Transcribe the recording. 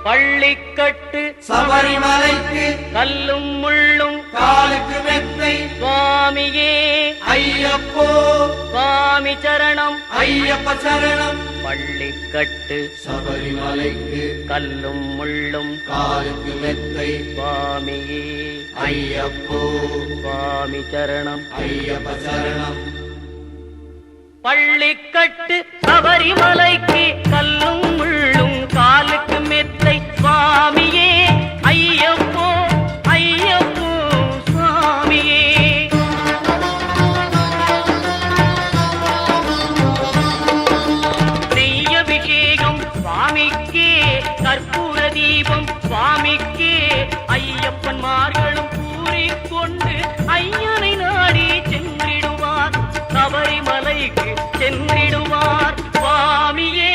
பள்ளிக்கட்டு சபரிமலைக்கு கல்லும் முள்ளும் காலுக்கு மெத்தை சுவாமியே ஐயப்போ சுவாமி சரணம் ஐயப்ப சரணம் பள்ளிக்கட்டு சபரிமலைக்கு கல்லும் முள்ளும் காலுக்கு மெத்தை சுவாமியே ஐயப்போ சுவாமி சரணம் ஐயப்ப சரணம் பள்ளிக்கட்டு சபரிமலைக்கு கல்லும் முள்ளும் காலுக்கு மெத்தை சுவாமியே ஐயப்போ ஐயப்போ சுவாமியே நெய்யபிஷேகம் சுவாமிக்கே கற்பூர தீபம் சுவாமிக்கே ஐயப்பன்மார்களும் கூறிக்கொண்டு ஐயனை நாடி சென்றிடுவார் சபரிமலைக்கு சென்றிடுவார் சுவாமியே